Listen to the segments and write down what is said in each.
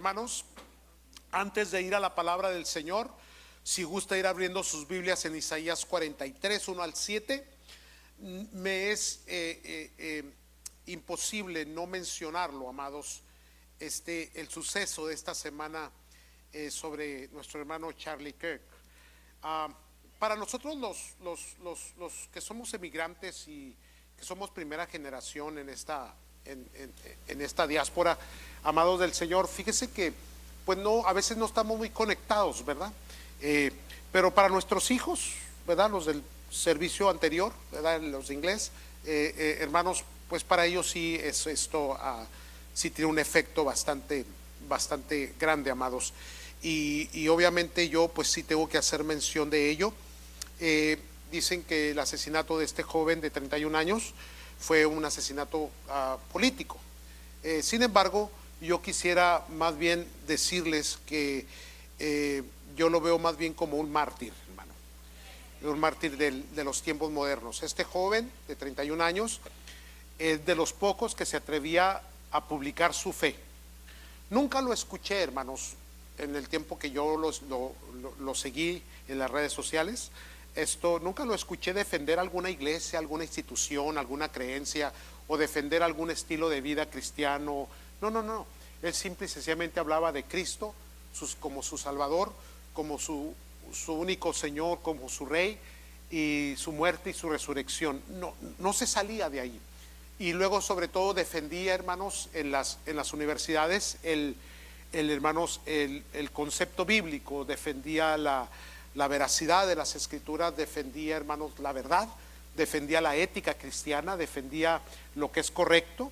hermanos, antes de ir a la palabra del Señor, si gusta ir abriendo sus Biblias en Isaías 43, 1 al 7, me es imposible no mencionarlo, amados, el suceso de esta semana sobre nuestro hermano Charlie Kirk. Para nosotros los que somos emigrantes y que somos primera generación en esta diáspora, amados del Señor, fíjese que pues no, a veces no estamos muy conectados, ¿verdad? Pero para nuestros hijos, ¿verdad? Los del servicio anterior, ¿verdad? Los de inglés, hermanos, pues para ellos sí esto sí tiene un efecto bastante grande, amados. Y obviamente yo pues sí tengo que hacer mención de ello. Dicen que el asesinato de este joven de 31 años fue un asesinato político. Sin embargo, yo quisiera más bien decirles que yo lo veo más bien como un mártir, hermano, un mártir de los tiempos modernos. Este joven de 31 años es de los pocos que se atrevía a publicar su fe. Nunca lo escuché, hermanos, en el tiempo que yo lo seguí en las redes sociales. Nunca lo escuché defender alguna iglesia, alguna institución, alguna creencia o defender algún estilo de vida cristiano. No. Él simple y sencillamente hablaba de Cristo como su Salvador, como su único Señor, como su Rey, y su muerte y su resurrección. No se salía de ahí. Y luego, sobre todo, defendía, hermanos, en las universidades el concepto bíblico, defendía la veracidad de las escrituras, defendía, hermanos, la verdad, defendía la ética cristiana, defendía lo que es correcto.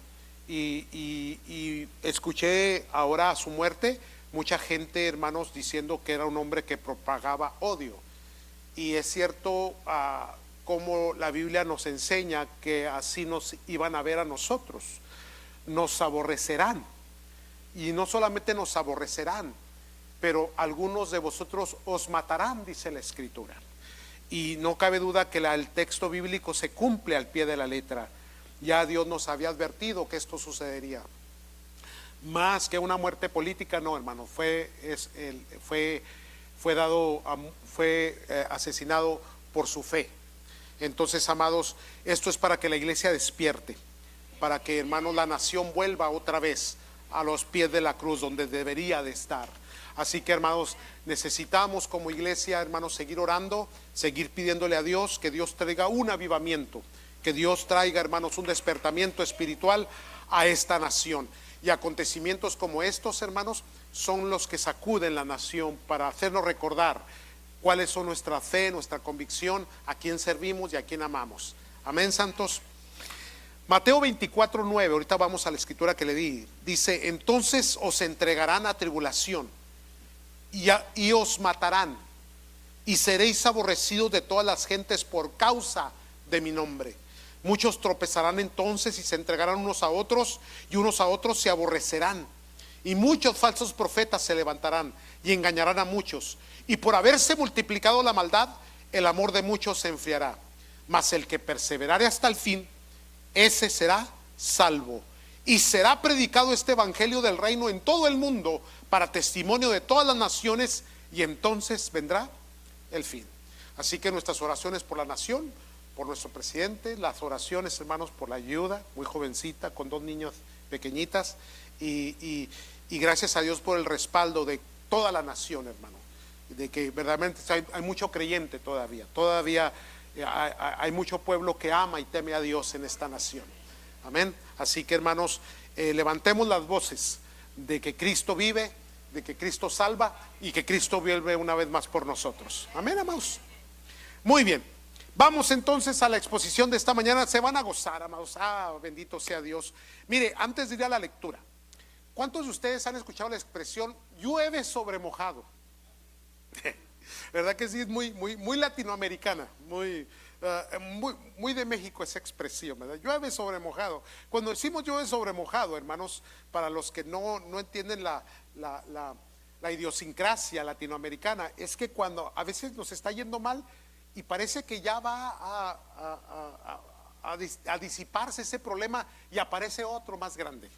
Y escuché ahora a su muerte mucha gente, hermanos, diciendo que era un hombre que propagaba odio. Y es cierto, como la Biblia nos enseña que así nos iban a ver a nosotros. Nos aborrecerán. Y no solamente nos aborrecerán, pero algunos de vosotros os matarán, dice la Escritura. Y no cabe duda que el texto bíblico se cumple al pie de la letra. Ya Dios nos había advertido que esto sucedería. Más que una muerte política, no, hermano, fue asesinado por su fe. Entonces, amados, esto es para que la iglesia despierte, para que, hermanos, la nación vuelva otra vez a los pies de la cruz donde debería de estar. Así que, hermanos, necesitamos como iglesia, hermanos, seguir orando, seguir pidiéndole a Dios que Dios traiga un avivamiento, que Dios traiga, hermanos, un despertamiento espiritual a esta nación. Y acontecimientos como estos, hermanos, son los que sacuden la nación para hacernos recordar cuáles son nuestra fe, nuestra convicción, a quién servimos y a quién amamos. Amén, santos. Mateo 24, 9, ahorita vamos a la escritura que le di. Dice: entonces os entregarán a tribulación y os matarán, y seréis aborrecidos de todas las gentes por causa de mi nombre. Muchos tropezarán entonces y se entregarán unos a otros, y unos a otros se aborrecerán. Y muchos falsos profetas se levantarán y engañarán a muchos. Y por haberse multiplicado la maldad, el amor de muchos se enfriará. Mas el que perseverare hasta el fin, ese será salvo. Y será predicado este evangelio del reino en todo el mundo para testimonio de todas las naciones, y entonces vendrá el fin. Así que nuestras oraciones por la nación, por nuestro presidente, las oraciones, hermanos, por la ayuda, muy jovencita, con 2 niños pequeñitas, y gracias a Dios por el respaldo de toda la nación, hermano, de que verdaderamente hay mucho creyente todavía hay mucho pueblo que ama y teme a Dios en esta nación. Amén. Así que, hermanos, levantemos las voces de que Cristo vive, de que Cristo salva y que Cristo vuelve una vez más por nosotros. Amén, amados. Muy bien. Vamos entonces a la exposición de esta mañana. Se van a gozar, amados. Bendito sea Dios. Mire, antes de ir a la lectura, ¿cuántos de ustedes han escuchado la expresión llueve sobre mojado? ¿Verdad que sí? Es muy latinoamericana, muy de México esa expresión, ¿verdad? Llueve sobre mojado. Cuando decimos llueve sobre mojado, hermanos, para los que no entienden la idiosincrasia latinoamericana, es que cuando a veces nos está yendo mal y parece que ya va a disiparse ese problema, y aparece otro más grande,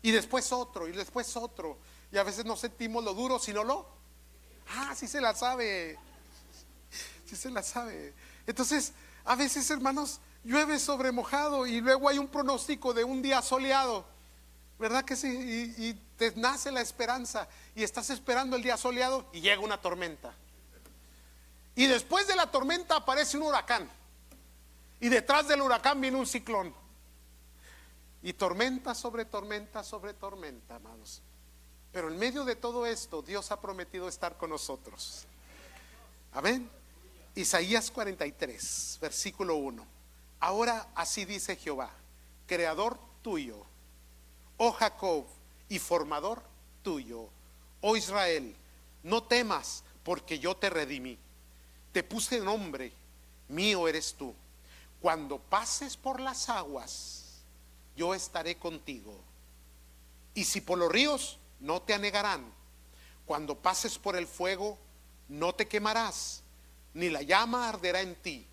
y después otro, y después otro. Y a veces no sentimos lo duro, sino lo. Sí se la sabe. Sí se la sabe. Entonces, a veces, hermanos, llueve sobre mojado y luego hay un pronóstico de un día soleado, ¿verdad que sí? Y te nace la esperanza y estás esperando el día soleado y llega una tormenta. Y después de la tormenta aparece un huracán. Y detrás del huracán viene un ciclón. Y tormenta sobre tormenta sobre tormenta, amados. Pero en medio de todo esto, Dios ha prometido estar con nosotros. Amén. Isaías 43, versículo 1. Ahora así dice Jehová, creador tuyo, oh Jacob, y formador tuyo, oh Israel, no temas, porque yo te redimí. Te puse nombre, mío eres tú. Cuando pases por las aguas, yo estaré contigo. Y si por los ríos, no te anegarán. Cuando pases por el fuego, no te quemarás, ni la llama arderá en ti.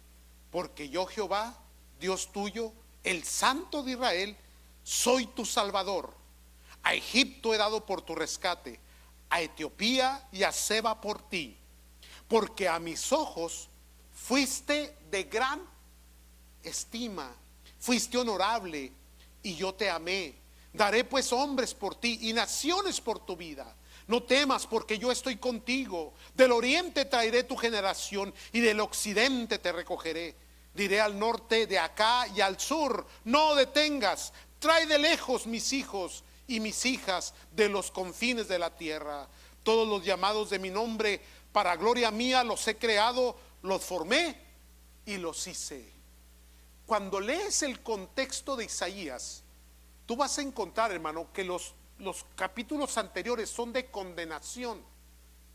Porque yo, Jehová, Dios tuyo, el Santo de Israel, soy tu Salvador. A Egipto he dado por tu rescate, a Etiopía y a Seba por ti. Porque a mis ojos fuiste de gran estima, fuiste honorable y yo te amé. Daré pues hombres por ti y naciones por tu vida. No temas, porque yo estoy contigo. Del oriente traeré tu generación y del occidente te recogeré. Diré al norte, de acá y al sur, no detengas. Trae de lejos mis hijos y mis hijas de los confines de la tierra. Todos los llamados de mi nombre, para gloria mía los he creado, los formé y los hice. Cuando lees el contexto de Isaías, tú vas a encontrar, hermano, que los capítulos anteriores son de condenación,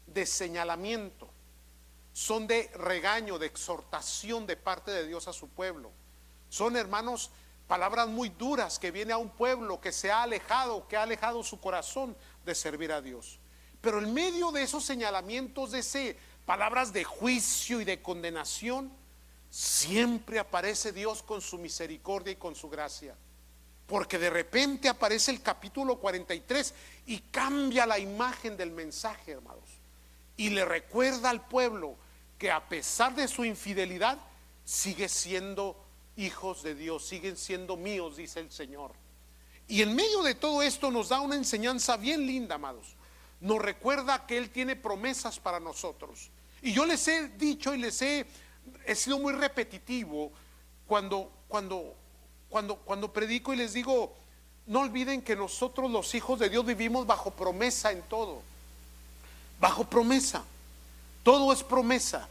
de señalamiento, son de regaño, de exhortación de parte de Dios a su pueblo. Son, hermanos, palabras muy duras que viene a un pueblo que se ha alejado, que ha alejado su corazón de servir a Dios. Pero en medio de esos señalamientos, de esas palabras de juicio y de condenación, siempre aparece Dios con su misericordia y con su gracia. Porque de repente aparece el capítulo 43 y cambia la imagen del mensaje, hermanos. Y le recuerda al pueblo que a pesar de su infidelidad, sigue siendo hijos de Dios, siguen siendo míos, dice el Señor. Y en medio de todo esto nos da una enseñanza bien linda, amados. Nos recuerda que Él tiene promesas para nosotros. Y yo les he dicho y he sido muy repetitivo cuando predico y les digo, no olviden que nosotros los hijos de Dios vivimos bajo promesa en todo. Bajo promesa. Todo es promesa.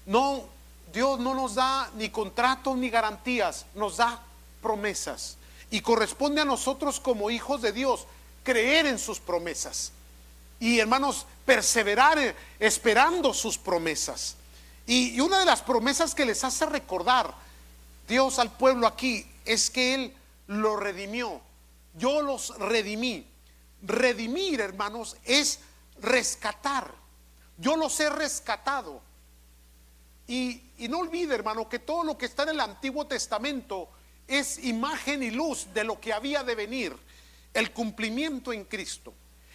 No, Dios no nos da ni contratos ni garantías, nos da promesas. Y corresponde a nosotros como hijos de Dios creer en sus promesas. Y, hermanos, perseverar esperando sus promesas. Y una de las promesas que les hace recordar Dios al pueblo aquí es que Él lo redimió. Yo los redimí. Redimir, hermanos, es rescatar. Yo los he rescatado. Y no olvide, hermano, que todo lo que está en el Antiguo Testamento es imagen y luz de lo que había de venir, el cumplimiento en Cristo.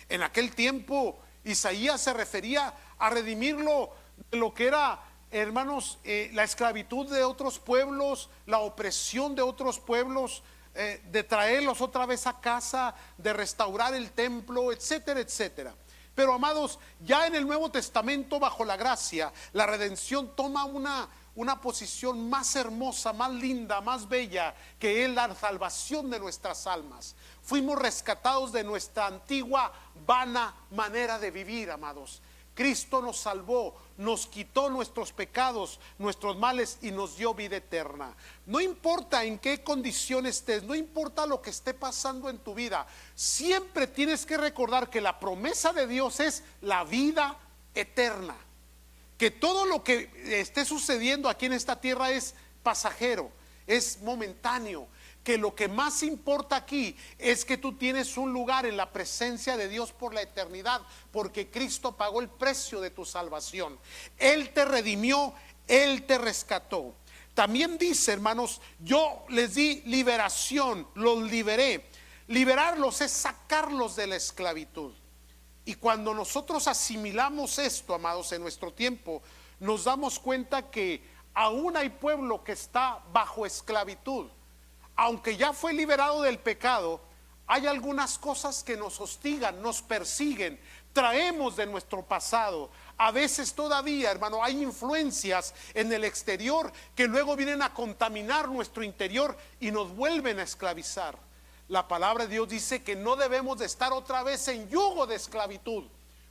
En aquel tiempo Isaías se refería a redimirlo de lo que era, hermanos, la esclavitud de otros pueblos, la opresión de otros pueblos, de traerlos otra vez a casa, de restaurar el templo, etcétera, etcétera. Pero, amados, ya en el Nuevo Testamento, bajo la gracia, la redención toma una posición más hermosa, más linda, más bella, que es la salvación de nuestras almas. Fuimos rescatados de nuestra antigua vana manera de vivir, amados. Cristo nos salvó, nos quitó nuestros pecados, nuestros males y nos dio vida eterna. No importa en qué condición estés, no importa lo que esté pasando en tu vida, siempre tienes que recordar que la promesa de Dios es la vida eterna. Que todo lo que esté sucediendo aquí en esta tierra es pasajero, es momentáneo. Que lo que más importa aquí es que tú tienes un lugar en la presencia de Dios por la eternidad, porque Cristo pagó el precio de tu salvación. Él te redimió, Él te rescató. También dice, hermanos, yo les di liberación, los liberé. Liberarlos es sacarlos de la esclavitud. Y cuando nosotros asimilamos esto, amados, en nuestro tiempo, nos damos cuenta que aún hay pueblo que está bajo esclavitud. Aunque ya fue liberado del pecado, hay algunas cosas que nos hostigan, nos persiguen, traemos de nuestro pasado. A veces todavía, hermano, hay influencias en el exterior que luego vienen a contaminar nuestro interior y nos vuelven a esclavizar. La palabra de Dios dice que no debemos de estar otra vez en yugo de esclavitud.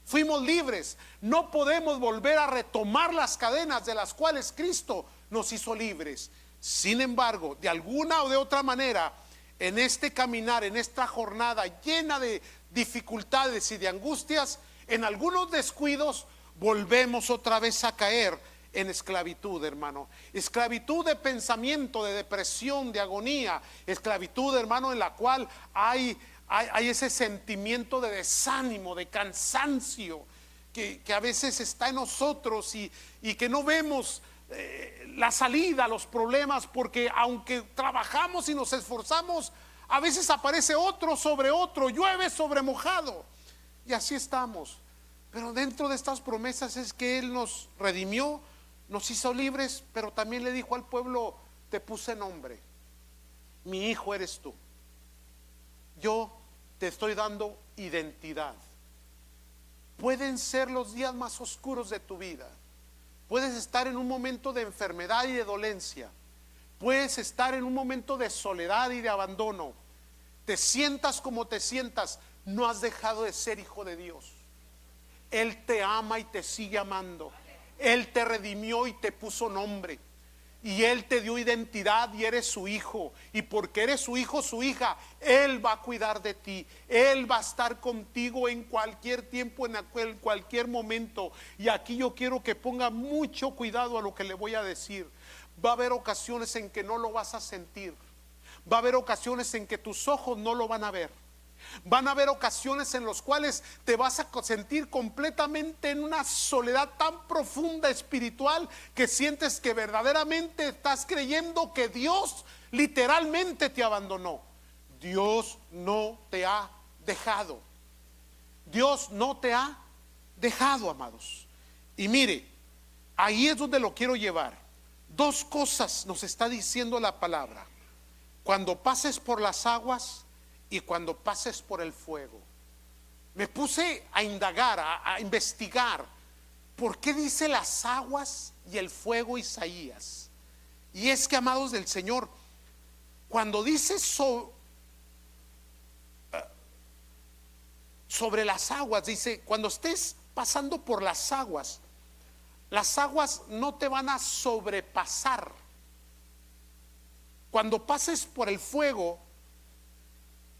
Fuimos libres, no podemos volver a retomar las cadenas de las cuales Cristo nos hizo libres. Sin embargo, de alguna o de otra manera, en este caminar, en esta jornada llena de dificultades y de angustias, en algunos descuidos volvemos otra vez a caer en esclavitud, hermano. Esclavitud de pensamiento, de depresión, de agonía. Esclavitud, hermano, en la cual hay ese sentimiento de desánimo, de cansancio, que a veces está en nosotros y que no vemos la salida a los problemas, porque aunque trabajamos y nos esforzamos, a veces aparece otro sobre otro, llueve sobre mojado, y así estamos. Pero dentro de estas promesas es que Él nos redimió, nos hizo libres, pero también le dijo al pueblo: te puse nombre, mi hijo eres tú, yo te estoy dando identidad. Pueden ser los días más oscuros de tu vida, puedes estar en un momento de enfermedad y de dolencia, puedes estar en un momento de soledad y de abandono. Te sientas como te sientas, no has dejado de ser hijo de Dios. Él te ama y te sigue amando. Él te redimió y te puso nombre, y Él te dio identidad y eres su hijo. Y porque eres su hijo, su hija, Él va a cuidar de ti. Él va a estar contigo en cualquier tiempo, en cualquier momento. Y aquí yo quiero que ponga mucho cuidado a lo que le voy a decir. Va a haber ocasiones en que no lo vas a sentir. Va a haber ocasiones en que tus ojos no lo van a ver. Van a haber ocasiones en las cuales te vas a sentir completamente en una soledad tan profunda espiritual que sientes que verdaderamente estás creyendo que Dios literalmente te abandonó. Dios no te ha dejado. Dios no te ha dejado, amados. Y mire, ahí es donde lo quiero llevar. Dos cosas nos está diciendo la palabra: cuando pases por las aguas y cuando pases por el fuego. Me puse a indagar, a investigar por qué dice las aguas y el fuego Isaías. Y es que, amados del Señor, cuando dice sobre las aguas, dice: cuando estés pasando por las aguas no te van a sobrepasar. Cuando pases por el fuego,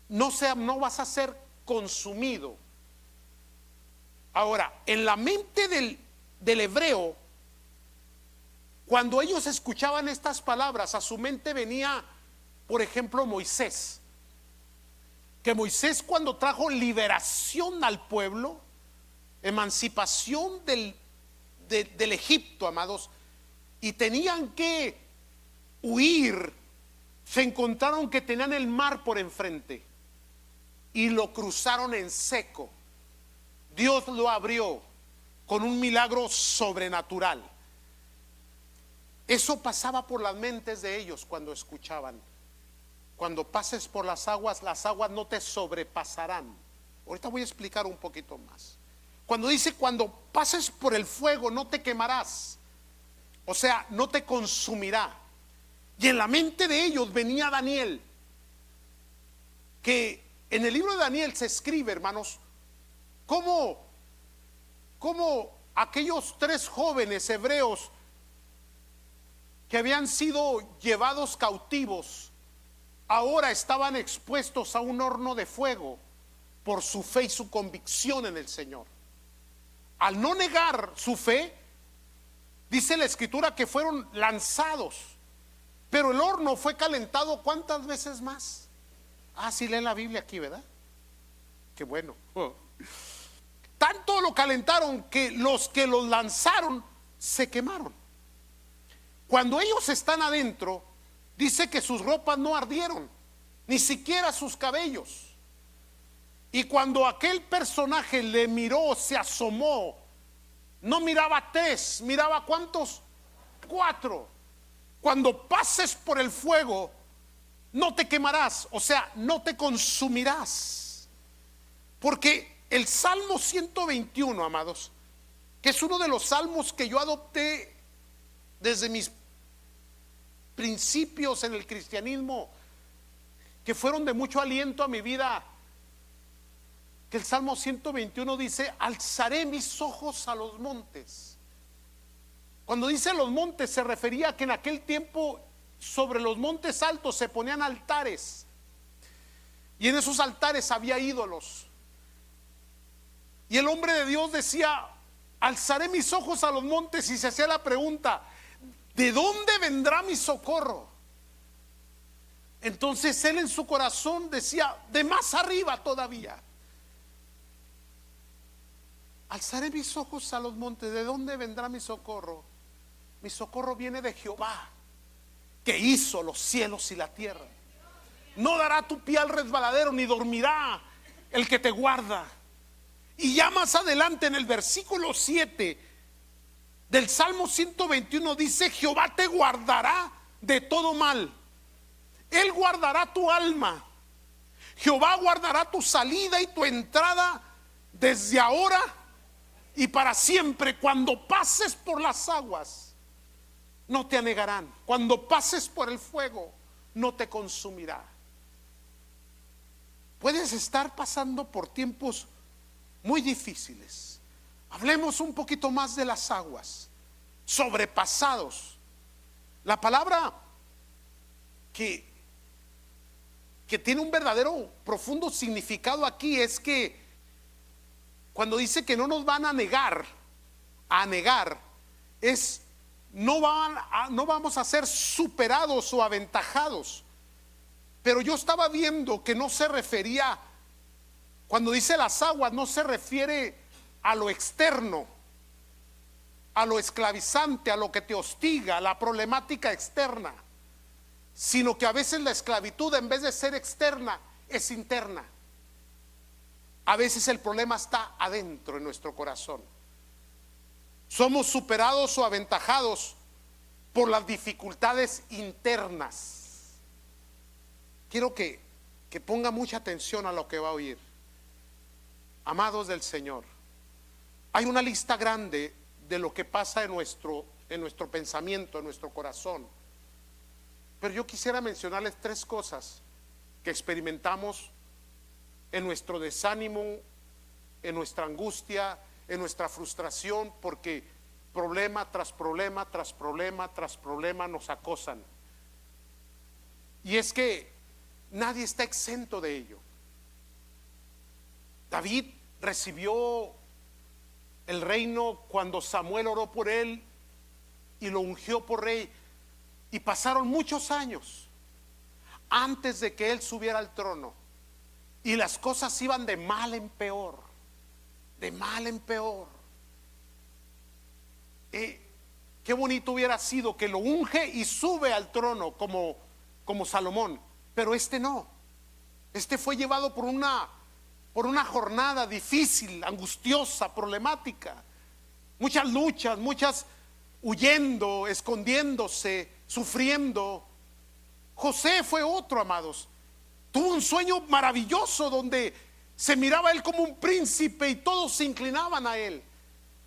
no vas a ser consumido. Ahora, en la mente del hebreo, cuando ellos escuchaban estas palabras, a su mente venía, por ejemplo, Moisés. Que Moisés, cuando trajo liberación al pueblo, emancipación del Egipto, amados, y tenían que huir, se encontraron que tenían el mar por enfrente y lo cruzaron en seco. Dios lo abrió con un milagro sobrenatural. Eso pasaba por las mentes de ellos cuando escuchaban: cuando pases por las aguas no te sobrepasarán. Ahorita voy a explicar un poquito más. Cuando dice: cuando pases por el fuego no te quemarás, o sea, no te consumirá. Y en la mente de ellos venía Daniel, que en el libro de Daniel se escribe, hermanos, cómo aquellos 3 jóvenes hebreos que habían sido llevados cautivos ahora estaban expuestos a un horno de fuego por su fe y su convicción en el Señor. Al no negar su fe, dice la Escritura que fueron lanzados, pero el horno fue calentado ¿cuántas veces más? Sí leen la Biblia aquí, ¿verdad? Qué bueno. Tanto lo calentaron que los lanzaron se quemaron. Cuando ellos están adentro, dice que sus ropas no ardieron, ni siquiera sus cabellos. Y cuando aquel personaje le miró, se asomó, no miraba 3, miraba ¿cuántos? 4. Cuando pases por el fuego, no te quemarás, o sea, no te consumirás. Porque el Salmo 121, amados, que es uno de los salmos que yo adopté desde mis principios en el cristianismo, que fueron de mucho aliento a mi vida, que el Salmo 121 dice: alzaré mis ojos a los montes. Cuando dice los montes, se refería a que en aquel tiempo sobre los montes altos se ponían altares, y en esos altares había ídolos. Y el hombre de Dios decía: alzaré mis ojos a los montes, y se hacía la pregunta: ¿de dónde vendrá mi socorro? Entonces él en su corazón decía: de más arriba todavía. Alzaré mis ojos a los montes, ¿de dónde vendrá mi socorro? Mi socorro viene de Jehová, que hizo los cielos y la tierra. No dará tu pie al resbaladero, ni dormirá el que te guarda. Y ya más adelante en el versículo 7 del Salmo 121 dice: Jehová te guardará de todo mal. Él guardará tu alma. Jehová guardará tu salida y tu entrada desde ahora y para siempre. Cuando pases por las aguas, no te anegarán. Cuando pases por el fuego, no te consumirá. Puedes estar pasando por tiempos muy difíciles. Hablemos un poquito más de las aguas. Sobrepasados. La palabra que tiene un verdadero profundo significado aquí es que cuando dice que no nos van a negar, es no vamos a ser superados o aventajados. Pero yo estaba viendo que no se refería, cuando dice las aguas, no se refiere a lo externo, a lo esclavizante, a lo que te hostiga, a la problemática externa, sino que a veces la esclavitud, en vez de ser externa, es interna. A veces el problema está adentro en nuestro corazón. Somos superados o aventajados por las dificultades internas. Quiero que ponga mucha atención a lo que va a oír. Amados del Señor, hay una lista grande de lo que pasa en nuestro pensamiento, en nuestro corazón. Pero yo quisiera mencionarles 3 cosas que experimentamos en nuestro desánimo, en nuestra angustia, en nuestra frustración, porque problema tras problema, tras problema, tras problema nos acosan. Y es que nadie está exento de ello. David recibió el reino cuando Samuel oró por él y lo ungió por rey, y pasaron muchos años antes de que él subiera al trono, y las cosas iban de mal en peor, de mal en peor. Qué bonito hubiera sido que lo unge y sube al trono como Salomón, pero este no. Este fue llevado por una jornada difícil, angustiosa, problemática, muchas luchas, muchas huyendo, escondiéndose, sufriendo. José fue otro, amados. Tuvo un sueño maravilloso donde se miraba a él como un príncipe y todos se inclinaban a él.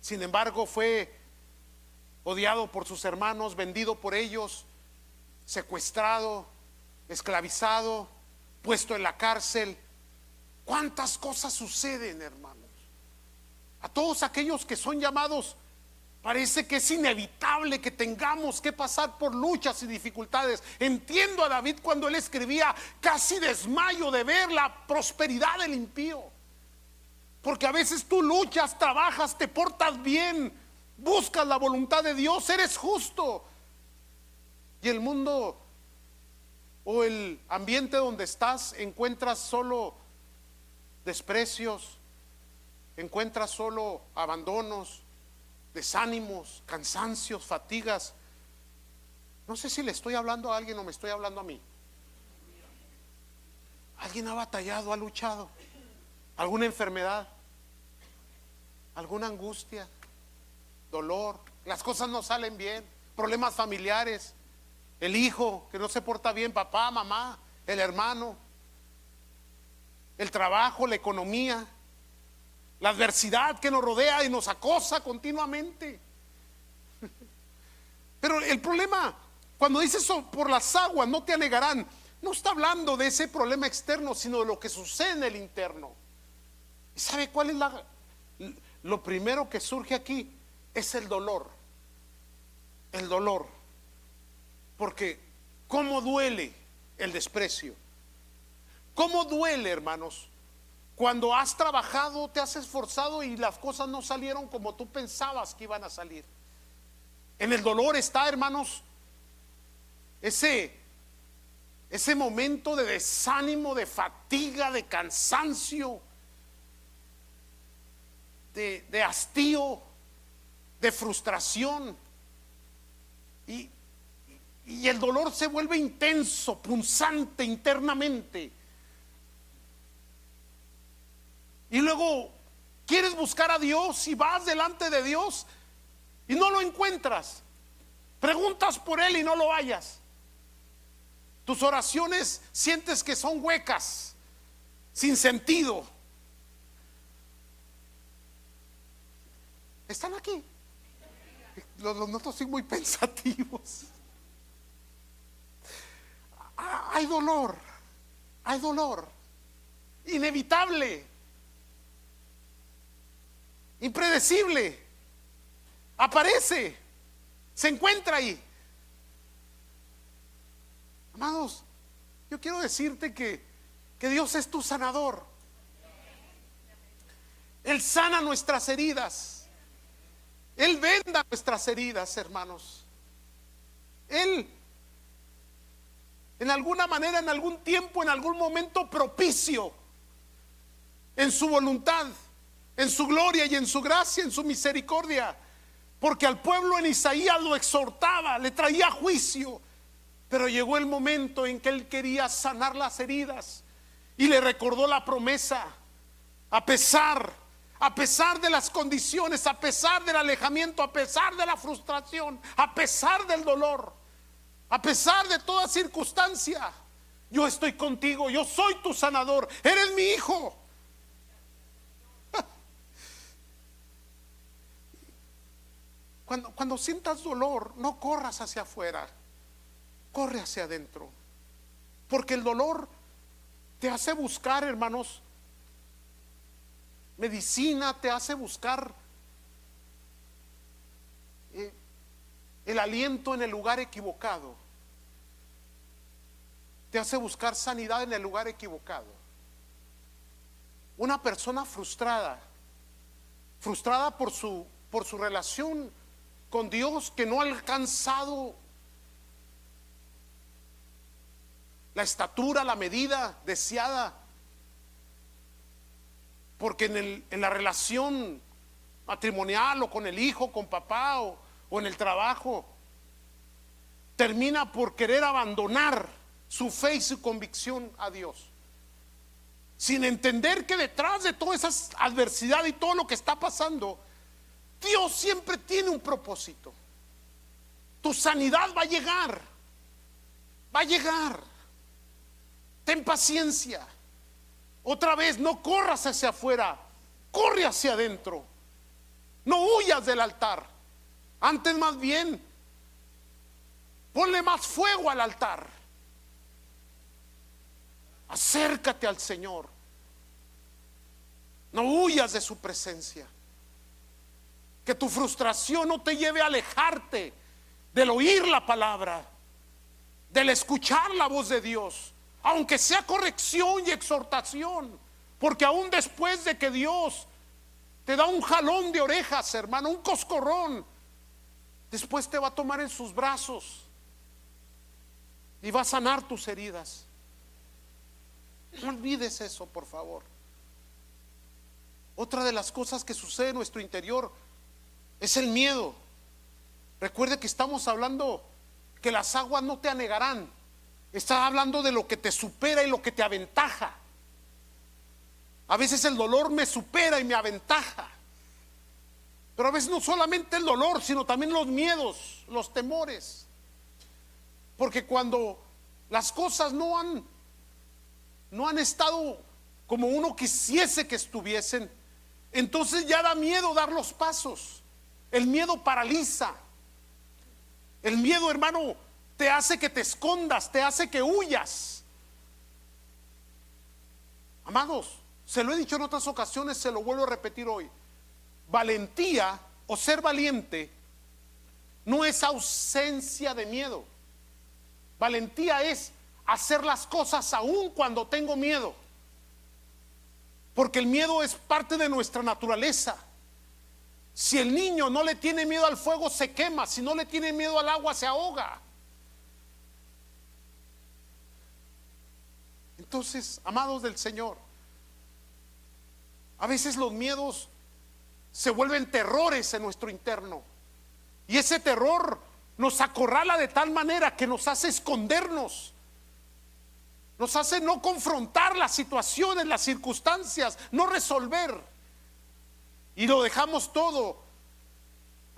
Sin embargo, fue odiado por sus hermanos, vendido por ellos, secuestrado, esclavizado, puesto en la cárcel. ¿Cuántas cosas suceden, hermanos? A todos aquellos que son llamados, parece que es inevitable que tengamos que pasar por luchas y dificultades. Entiendo a David cuando él escribía: casi desmayo de ver la prosperidad del impío. Porque a veces tú luchas, trabajas, te portas bien, buscas la voluntad de Dios, eres justo, y el mundo o el ambiente donde estás encuentras solo desprecios, encuentras solo abandonos, desánimos, cansancios, fatigas. No sé si le estoy hablando a alguien o me estoy hablando a mí. Alguien ha batallado, ha luchado. alguna enfermedad, alguna angustia, dolor, las cosas no salen bien, problemas familiares, el hijo que no se porta bien, papá, mamá, el hermano, el trabajo, la economía, la adversidad que nos rodea y nos acosa continuamente. Pero el problema, cuando dice eso, por las aguas no te anegarán, no está hablando de ese problema externo, sino de lo que sucede en el interno. ¿Y sabe cuál es lo primero que surge aquí? Es el dolor. El dolor. Porque ¿cómo duele el desprecio? ¿Cómo duele, hermanos, cuando has trabajado, te has esforzado y las cosas no salieron como tú pensabas que iban a salir? En el dolor está, hermanos, ese momento de desánimo, de fatiga, de cansancio, de hastío, de frustración. Y el dolor se vuelve intenso, punzante internamente. Y luego quieres buscar a Dios y vas delante de Dios y no lo encuentras. Preguntas por Él y no lo hallas. Tus oraciones sientes que son huecas, sin sentido. ¿Están aquí? Los noto así muy pensativos. Hay dolor, inevitable, impredecible, aparece, se encuentra ahí. Amados, yo quiero decirte que Dios es tu sanador. Él sana nuestras heridas, Él venda nuestras heridas, hermanos. Él, en alguna manera, en algún tiempo, en algún momento propicio, en su voluntad, en su gloria y en su gracia, en su misericordia, porque al pueblo en Isaías lo exhortaba, le traía juicio, pero llegó el momento en que Él quería sanar las heridas y le recordó la promesa. A pesar de las condiciones, a pesar del alejamiento, a pesar de la frustración, a pesar del dolor, a pesar de toda circunstancia, yo estoy contigo, yo soy tu sanador, eres mi hijo. Cuando sientas dolor, no corras hacia afuera, corre hacia adentro, porque el dolor te hace buscar, hermanos, medicina, te hace buscar el aliento en el lugar equivocado, te hace buscar sanidad en el lugar equivocado. Una persona frustrada por su relación con Dios, que no ha alcanzado la estatura, la medida deseada, porque en la relación matrimonial o con el hijo, con papá o en el trabajo, termina por querer abandonar su fe y su convicción a Dios, sin entender que detrás de toda esa adversidad y todo lo que está pasando, Dios siempre tiene un propósito. Tu sanidad va a llegar, va a llegar. Ten paciencia. Otra vez, no corras hacia afuera, corre hacia adentro. No huyas del altar. Antes, más bien, ponle más fuego al altar. Acércate al Señor. No huyas de su presencia. Que tu frustración no te lleve a alejarte del oír la palabra, del escuchar la voz de Dios, aunque sea corrección y exhortación, porque aún después de que Dios te da un jalón de orejas, hermano, un coscorrón, después te va a tomar en sus brazos y va a sanar tus heridas. No olvides eso, por favor. Otra de las cosas que sucede en nuestro interior es el miedo. Recuerde que estamos hablando que las aguas no te anegarán. Está hablando de lo que te supera y lo que te aventaja. A veces el dolor me supera y me aventaja. Pero a veces no solamente el dolor, sino también los miedos, los temores. Porque cuando las cosas no han estado como uno quisiese que estuviesen, entonces ya da miedo dar los pasos. El miedo paraliza. El miedo, hermano, te hace que te escondas, te hace que huyas. Amados, se lo he dicho en otras ocasiones, se lo vuelvo a repetir hoy. Valentía o ser valiente no es ausencia de miedo. Valentía es hacer las cosas aún cuando tengo miedo. Porque el miedo es parte de nuestra naturaleza. Si el niño no le tiene miedo al fuego, se quema. Si no le tiene miedo al agua, se ahoga. Entonces, amados del Señor, a veces los miedos se vuelven terrores en nuestro interno. Y ese terror nos acorrala de tal manera que nos hace escondernos. Nos hace no confrontar las situaciones, las circunstancias, no resolver. Y lo dejamos todo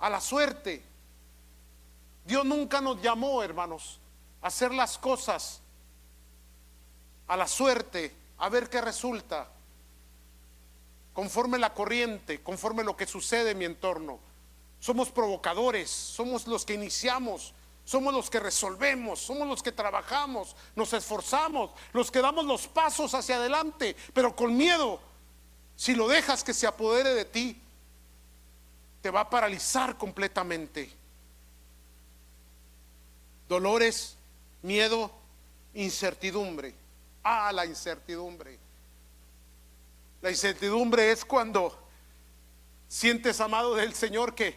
a la suerte. Dios nunca nos llamó, hermanos, a hacer las cosas a la suerte, a ver qué resulta, conforme la corriente, conforme lo que sucede en mi entorno. Somos provocadores, somos los que iniciamos, somos los que resolvemos, somos los que trabajamos, nos esforzamos, los que damos los pasos hacia adelante, pero con miedo. Si lo dejas que se apodere de ti, te va a paralizar completamente. Dolores, miedo, incertidumbre. La incertidumbre. La incertidumbre es cuando sientes, amado del Señor, que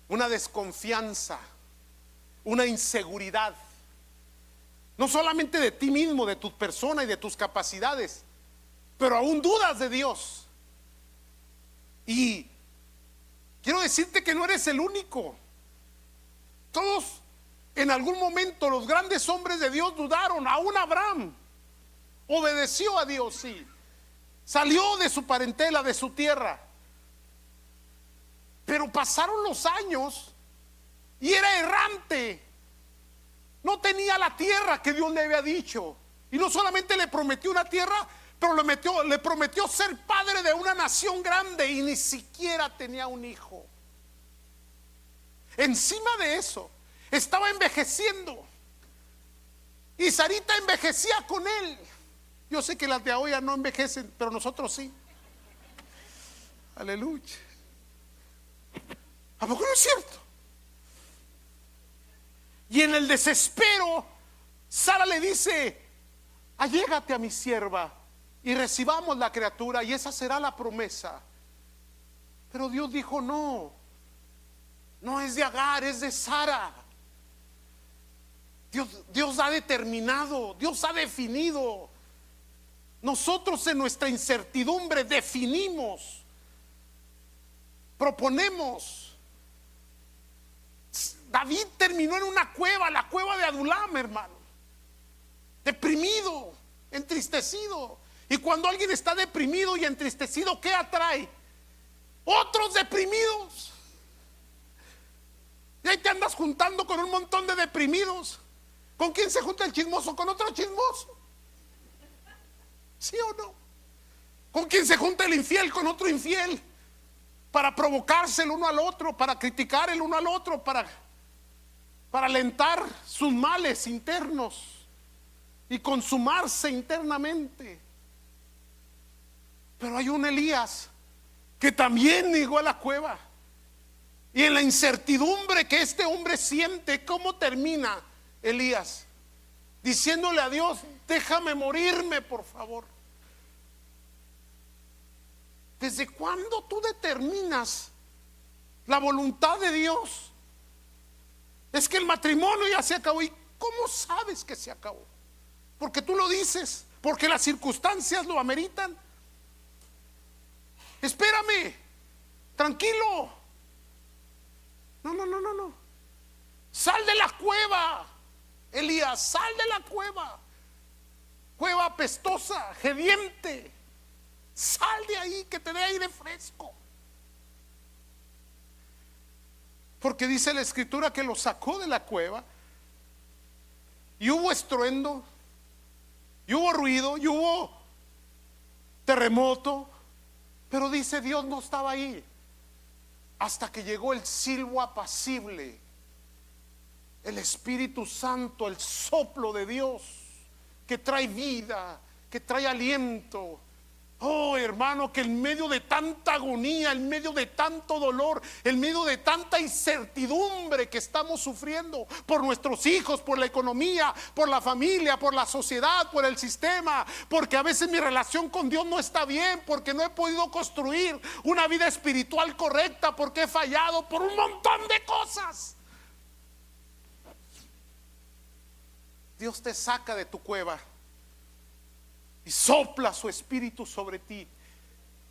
una desconfianza, una inseguridad, no solamente de ti mismo, de tu persona y de tus capacidades, pero aún dudas de Dios. Y quiero decirte que no eres el único. Todos en algún momento, los grandes hombres de Dios dudaron. Aún Abraham obedeció a Dios, sí, salió de su parentela, de su tierra, pero pasaron los años y era errante. No tenía la tierra que Dios le había dicho. Y no solamente le prometió una tierra, pero le prometió ser padre de una nación grande, y ni siquiera tenía un hijo. Encima de eso, estaba envejeciendo, y Sarita envejecía con él. Yo sé que las de hoy no envejecen, pero nosotros sí. Aleluya. ¿A poco no es cierto? Y en el desespero, Sara le dice: allégate a mi sierva y recibamos la criatura, y esa será la promesa. Pero Dios dijo: no, no es de Agar, es de Sara. Dios ha determinado, Dios ha definido. Nosotros en nuestra incertidumbre definimos, proponemos. David terminó en una cueva, la cueva de Adulam, hermano, deprimido, entristecido. Y cuando alguien está deprimido y entristecido, ¿qué atrae? Otros deprimidos. Y ahí te andas juntando con un montón de deprimidos. ¿Con quién se junta el chismoso? ¿Con otro chismoso? ¿Sí o no? ¿Con quién se junta el infiel? Con otro infiel, para provocarse el uno al otro, para criticar el uno al otro, para alentar sus males internos y consumarse internamente. Pero hay un Elías que también llegó a la cueva, y en la incertidumbre que este hombre siente, ¿cómo termina Elías? Diciéndole a Dios: déjame morirme, por favor. ¿Desde cuándo tú determinas la voluntad de Dios? Es que el matrimonio ya se acabó. ¿Y cómo sabes que se acabó? Porque tú lo dices, porque las circunstancias lo ameritan. Espérame, tranquilo. No. Sal de la cueva, Elías, sal de la cueva. cueva apestosa, gediente. Sal de ahí, que te dé aire fresco. Porque dice la escritura que lo sacó de la cueva y hubo estruendo, y hubo ruido, y hubo terremoto, pero dice Dios no estaba ahí hasta que llegó el silbo apacible, el Espíritu Santo, el soplo de Dios que trae vida, que trae aliento. Oh, hermano, que en medio de tanta agonía, en medio de tanto dolor, en medio de tanta incertidumbre que estamos sufriendo por nuestros hijos, por la economía, por la familia, por la sociedad, por el sistema, porque a veces mi relación con Dios no está bien, porque no he podido construir una vida espiritual correcta, porque he fallado por un montón de cosas. Dios te saca de tu cueva y sopla su espíritu sobre ti.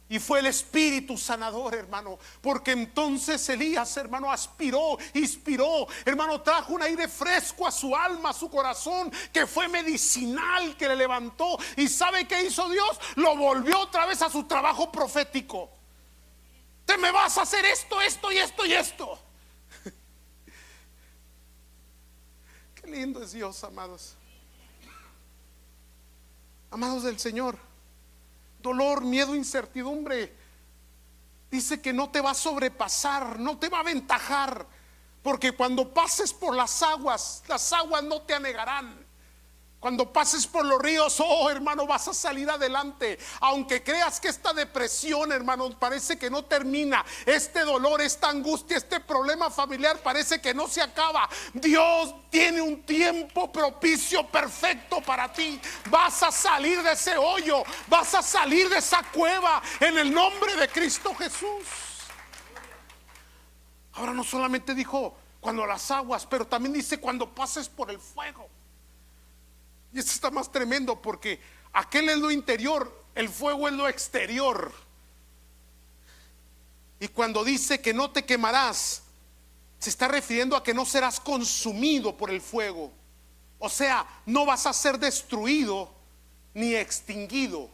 Y fue el espíritu sanador, hermano, porque entonces Elías, hermano, aspiró, inspiró, hermano, trajo un aire fresco a su alma, a su corazón, que fue medicinal, que le levantó. ¿Y sabe qué hizo Dios? Lo volvió otra vez a su trabajo profético. Te me vas a hacer esto, esto y esto y esto. Qué lindo es Dios, amados. Amados del Señor, dolor, miedo, incertidumbre, dice que no te va a sobrepasar, no te va a aventajar, porque cuando pases por las aguas no te anegarán. Cuando pases por los ríos, oh hermano, vas a salir adelante. Aunque creas que esta depresión, hermano, parece que no termina, este dolor, esta angustia, este problema familiar parece que no se acaba, Dios tiene un tiempo propicio, perfecto para ti. Vas a salir de ese hoyo, vas a salir de esa cueva en el nombre de Cristo Jesús. Ahora no solamente dijo cuando las aguas, pero también dice cuando pases por el fuego. Y esto está más tremendo, porque aquel es lo interior, el fuego es lo exterior. Y cuando dice que no te quemarás, se está refiriendo a que no serás consumido por el fuego. O sea, no vas a ser destruido ni extinguido.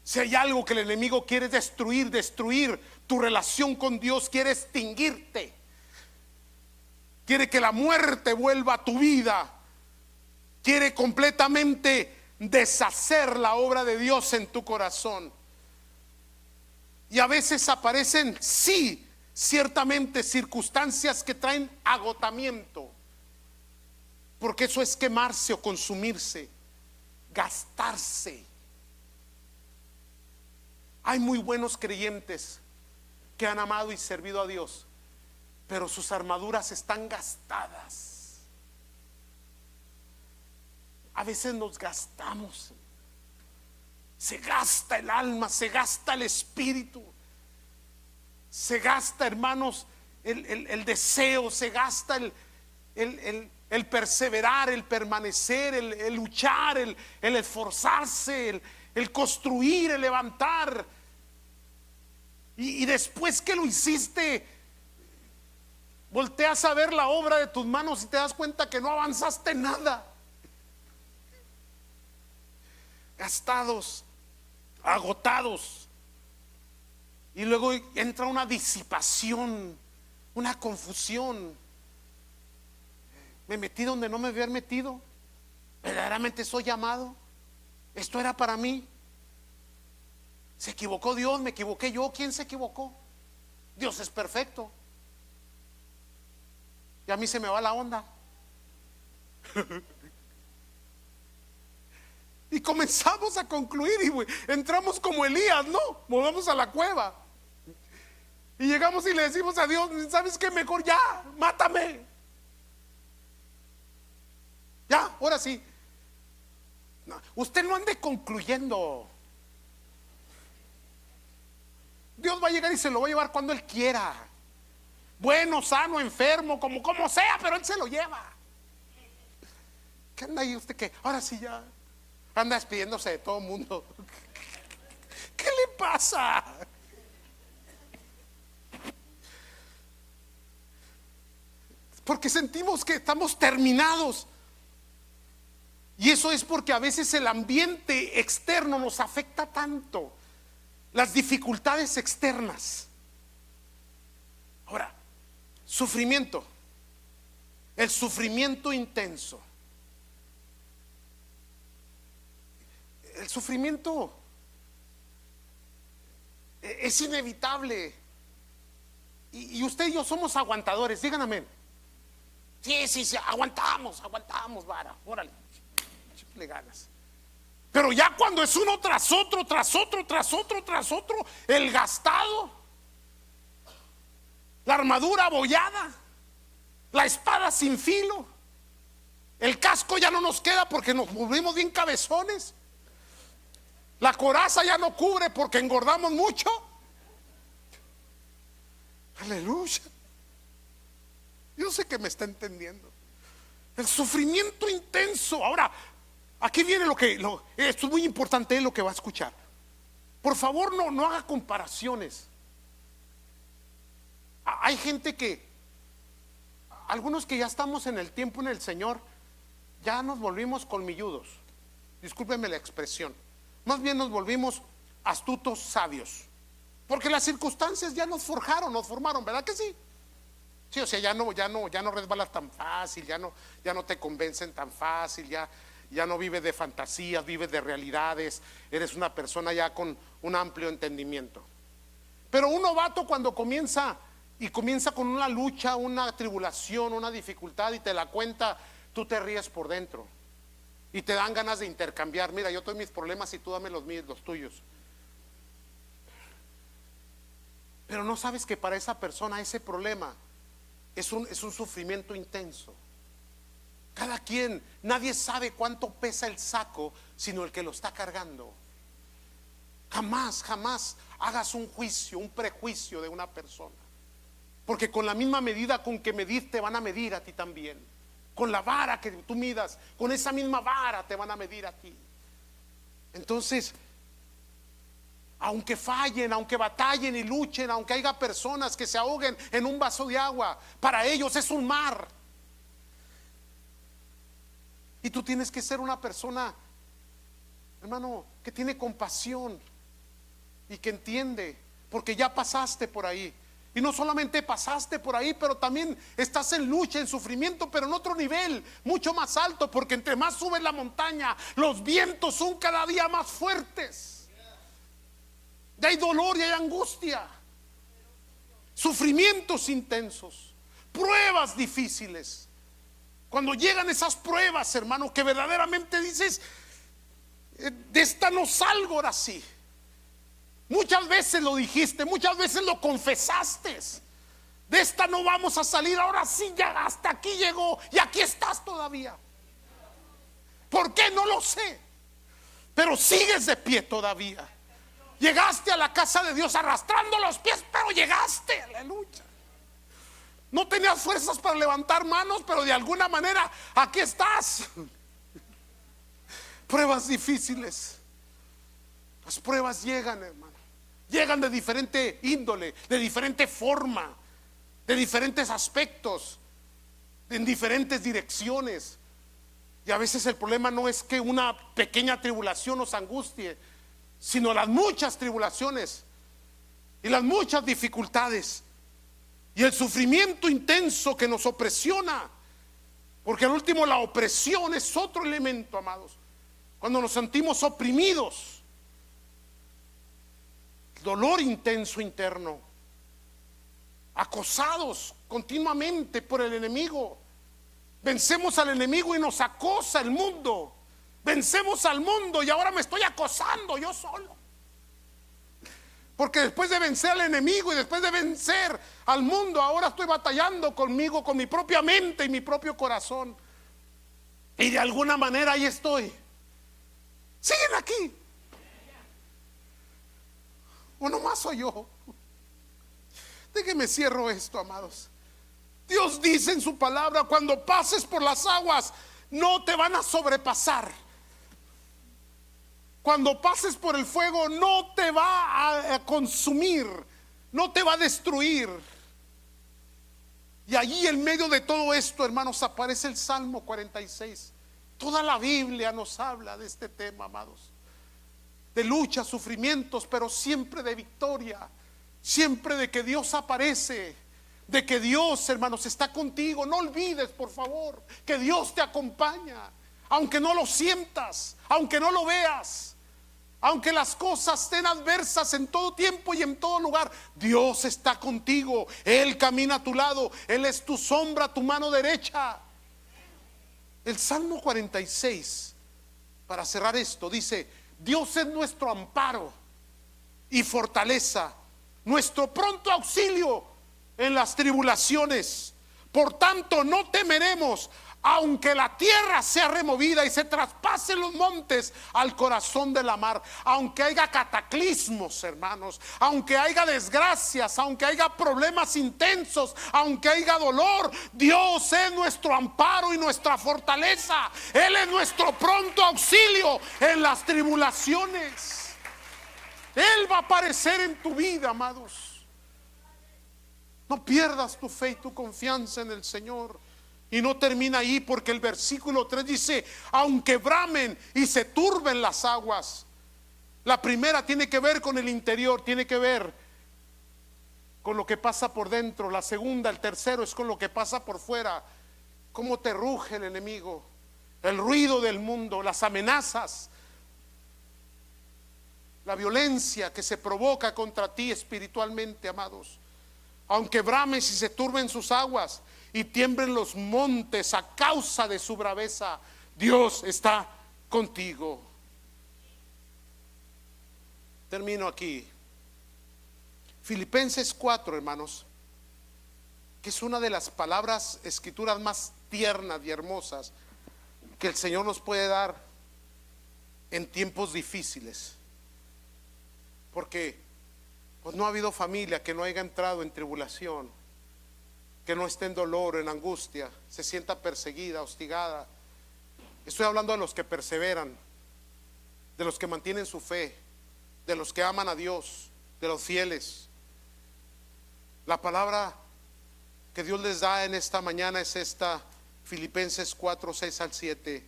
Si hay algo que el enemigo quiere destruir tu relación con Dios, quiere extinguirte. Quiere que la muerte vuelva a tu vida. Quiere completamente deshacer la obra de Dios en tu corazón. Y a veces aparecen, sí, ciertamente circunstancias que traen agotamiento. Porque eso es quemarse o consumirse, gastarse. Hay muy buenos creyentes que han amado y servido a Dios, pero sus armaduras están gastadas. A veces nos gastamos. Se gasta el alma, se gasta el espíritu, se gasta, hermanos, el deseo, se gasta el perseverar, el permanecer, el luchar, el esforzarse, el construir, el levantar. Y después que lo hiciste, volteas a ver la obra de tus manos y te das cuenta que no avanzaste nada. Gastados, agotados. Y luego entra una disipación, una confusión. Me metí donde no me había metido. Verdaderamente soy llamado. Esto era para mí. Se equivocó Dios, me equivoqué yo. ¿Quién se equivocó? Dios es perfecto. Y a mí se me va la onda. Y comenzamos a concluir y entramos como Elías, ¿no? Volvamos a la cueva. Y llegamos y le decimos a Dios, ¿sabes qué? Mejor ya, mátame. Ya, ahora sí. No, usted no ande concluyendo. Dios va a llegar y se lo va a llevar cuando Él quiera. Bueno, sano, enfermo, como sea, pero Él se lo lleva. ¿Qué anda ahí usted que? Ahora sí ya anda despidiéndose de todo el mundo. ¿Qué le pasa? Porque sentimos que estamos terminados. Y eso es porque a veces el ambiente externo nos afecta tanto, las dificultades externas. Ahora, sufrimiento, el sufrimiento intenso. El sufrimiento es inevitable. Y usted y yo somos aguantadores, digan amén. Sí, aguantamos, vara, órale, le ganas. Pero ya cuando es uno tras otro, el gastado, la armadura abollada, la espada sin filo, el casco ya no nos queda porque nos volvimos bien cabezones, la coraza ya no cubre porque engordamos mucho. Aleluya. Yo sé que me está entendiendo. El sufrimiento intenso. Ahora, aquí viene esto es muy importante, lo que va a escuchar. Por favor, no haga comparaciones. Hay gente algunos que ya estamos en el tiempo en el Señor, ya nos volvimos colmilludos. Discúlpenme la expresión. Más bien nos volvimos astutos sabios. Porque las circunstancias ya nos formaron, ¿verdad que sí? Sí, o sea, ya no resbalas tan fácil, ya no te convencen tan fácil, ya no vives de fantasías, vives de realidades, eres una persona ya con un amplio entendimiento. Pero un novato cuando comienza con una lucha, una tribulación, una dificultad y te la cuenta, tú te ríes por dentro y te dan ganas de intercambiar. Mira, yo tengo mis problemas y tú dame los tuyos. Pero no sabes que para esa persona ese problema es un sufrimiento intenso. Cada quien, nadie sabe cuánto pesa el saco sino el que lo está cargando. Jamás hagas un juicio, un prejuicio de una persona, porque con la misma medida con que medir te van a medir a ti también. Con la vara que tú midas, con esa misma vara te van a medir a ti. Entonces, aunque fallen, aunque batallen y luchen, aunque haya personas que se ahoguen en un vaso de agua, para ellos es un mar. Y tú tienes que ser una persona, hermano, que tiene compasión y que entiende, porque ya pasaste por ahí. Y no solamente pasaste por ahí, pero también estás en lucha, en sufrimiento, pero en otro nivel, mucho más alto, porque entre más subes la montaña, los vientos son cada día más fuertes. Y hay dolor y hay angustia, sufrimientos intensos, pruebas difíciles. Cuando llegan esas pruebas, hermano, que verdaderamente dices, de esta no salgo ahora sí. Muchas veces lo dijiste, muchas veces lo confesaste. De esta no vamos a salir, ahora sí, ya hasta aquí llegó y aquí estás todavía. ¿Por qué? No lo sé, pero sigues de pie todavía. Llegaste a la casa de Dios arrastrando los pies, pero llegaste, aleluya. No tenías fuerzas para levantar manos, pero de alguna manera aquí estás. Pruebas difíciles. Las pruebas llegan, hermano. Llegan de diferente índole, de diferente forma, de diferentes aspectos, en diferentes direcciones. Y a veces el problema no es que una pequeña tribulación nos angustie, sino las muchas tribulaciones y las muchas dificultades y el sufrimiento intenso que nos opresiona, porque al último la opresión es otro elemento, amados. Cuando nos sentimos oprimidos, dolor intenso interno, acosados continuamente por el enemigo. Vencemos al enemigo y nos acosa el mundo. Vencemos al mundo y ahora me estoy acosando yo solo. Porque después de vencer al enemigo y después de vencer al mundo, ahora estoy batallando conmigo, con mi propia mente y mi propio corazón. Y de alguna manera ahí estoy. ¿Siguen aquí? ¿O nomás soy yo? Déjenme cierro esto, amados. Dios dice en su palabra: cuando pases por las aguas, no te van a sobrepasar. Cuando pases por el fuego, no te va a consumir, no te va a destruir. Y allí en medio de todo esto, hermanos, aparece el Salmo 46. Toda la Biblia nos habla de este tema, amados. De luchas, sufrimientos, pero siempre de victoria. Siempre de que Dios aparece. De que Dios, hermanos, está contigo. No olvides, por favor, que Dios te acompaña. Aunque no lo sientas, aunque no lo veas, aunque las cosas estén adversas en todo tiempo y en todo lugar, Dios está contigo. Él camina a tu lado. Él es tu sombra, tu mano derecha. El Salmo 46, para cerrar esto, dice: Dios es nuestro amparo y fortaleza, nuestro pronto auxilio en las tribulaciones. Por tanto, no temeremos, aunque la tierra sea removida y se traspasen los montes al corazón de la mar, aunque haya cataclismos, hermanos, aunque haya desgracias, aunque haya problemas intensos, aunque haya dolor, Dios es nuestro amparo y nuestra fortaleza. Él es nuestro pronto auxilio en las tribulaciones. Él va a aparecer en tu vida, amados. No pierdas tu fe y tu confianza en el Señor. Y no termina ahí, porque el versículo 3 dice: aunque bramen y se turben las aguas. La primera tiene que ver con el interior, tiene que ver con lo que pasa por dentro. La segunda, el tercero, es con lo que pasa por fuera. Cómo te ruge el enemigo, el ruido del mundo, las amenazas, la violencia que se provoca contra ti espiritualmente, amados. Aunque brames y se turben sus aguas y tiemblen los montes a causa de su braveza, Dios está contigo. Termino aquí. Filipenses 4, hermanos, que es una de las palabras, escrituras más tiernas y hermosas que el Señor nos puede dar en tiempos difíciles. Porque pues no ha habido familia que no haya entrado en tribulación, que no esté en dolor, en angustia, se sienta perseguida, hostigada. Estoy hablando de los que perseveran, de los que mantienen su fe, de los que aman a Dios, de los fieles. La palabra que Dios les da en esta mañana es esta: Filipenses 4, 6 al 7.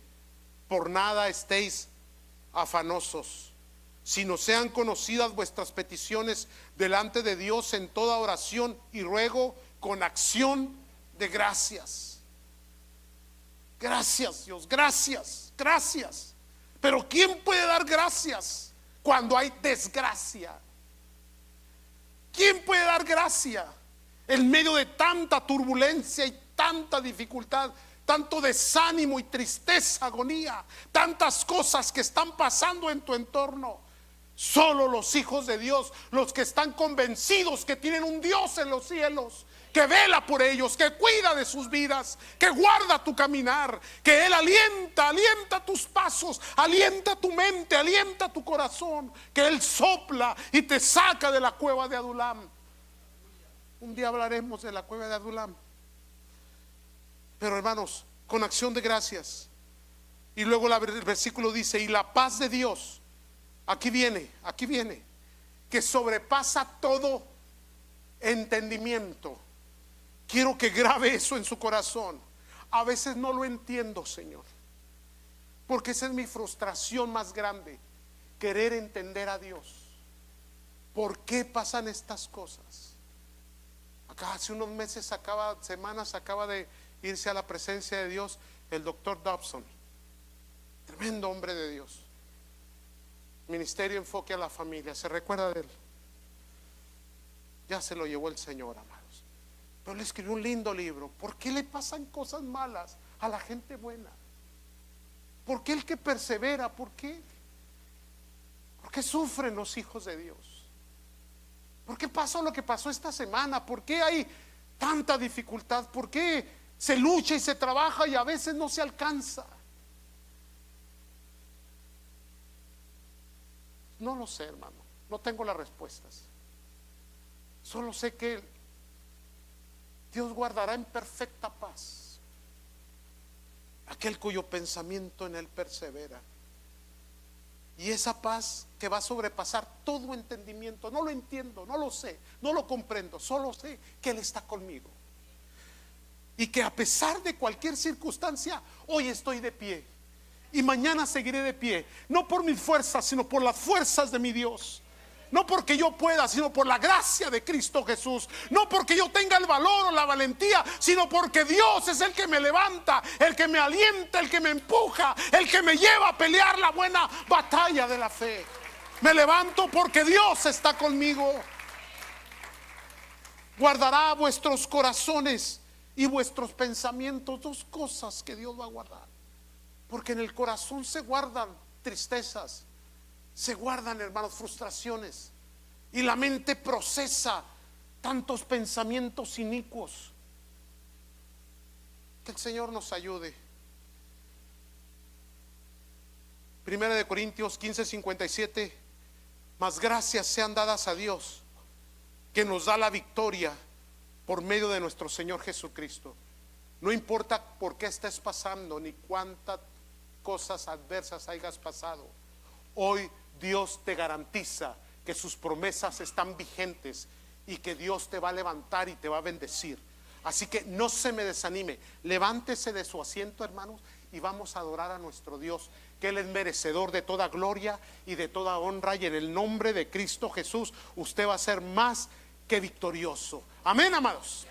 Por nada estéis afanosos, sino sean conocidas vuestras peticiones delante de Dios en toda oración y ruego con acción de gracias. Gracias, Dios, gracias, gracias. Pero ¿quién puede dar gracias cuando hay desgracia? ¿Quién puede dar gracia en medio de tanta turbulencia y tanta dificultad, tanto desánimo y tristeza, agonía, tantas cosas que están pasando en tu entorno? Solo los hijos de Dios, los que están convencidos que tienen un Dios en los cielos, que vela por ellos, que cuida de sus vidas, que guarda tu caminar, que Él alienta tus pasos, alienta tu mente, alienta tu corazón, que Él sopla y te saca de la cueva de Adulam. Un día hablaremos de la cueva de Adulam. Pero hermanos, con acción de gracias. Y luego el versículo dice: y la paz de Dios, aquí viene, que sobrepasa todo entendimiento. Quiero que grabe eso en su corazón. A veces no lo entiendo, Señor, porque esa es mi frustración más grande, querer entender a Dios. ¿Por qué pasan estas cosas? Acá hace unos meses, semanas, acaba de irse a la presencia de Dios el doctor Dobson, tremendo hombre de Dios. Ministerio Enfoque a la Familia, ¿se recuerda de él? Ya se lo llevó el Señor, amados. Pero le escribió un lindo libro. ¿Por qué le pasan cosas malas a la gente buena? ¿Por qué el que persevera? ¿Por qué? ¿Por qué sufren los hijos de Dios? ¿Por qué pasó lo que pasó esta semana? ¿Por qué hay tanta dificultad? ¿Por qué se lucha y se trabaja y a veces no se alcanza? No lo sé, hermano, no tengo las respuestas. Solo sé que Dios guardará en perfecta paz aquel cuyo pensamiento en Él persevera. Y esa paz que va a sobrepasar todo entendimiento. No lo entiendo, no lo sé, no lo comprendo, solo sé que Él está conmigo. Y que a pesar de cualquier circunstancia, hoy estoy de pie. y mañana seguiré de pie, no por mis fuerzas, sino por las fuerzas de mi Dios. No porque yo pueda, sino por la gracia de Cristo Jesús. No porque yo tenga el valor o la valentía, sino porque Dios es el que me levanta, el que me alienta, el que me empuja, el que me lleva a pelear la buena batalla de la fe. Me levanto porque Dios está conmigo. Guardará vuestros corazones y vuestros pensamientos. Dos cosas que Dios va a guardar, porque en el corazón se guardan tristezas, se guardan, hermanos, frustraciones, y la mente procesa tantos pensamientos inicuos. Que el Señor nos ayude. Primera de Corintios 15:57. Mas gracias sean dadas a Dios, que nos da la victoria por medio de nuestro Señor Jesucristo. No importa por qué estés pasando, ni cuántas cosas adversas hayas pasado, hoy Dios te garantiza que sus promesas están vigentes y que Dios te va a levantar y te va a bendecir. Así que no se me desanime, levántese de su asiento, hermanos, y vamos a adorar a nuestro Dios, que Él es merecedor de toda gloria y de toda honra, y en el nombre de Cristo Jesús usted va a ser más que victorioso. Amén, amados.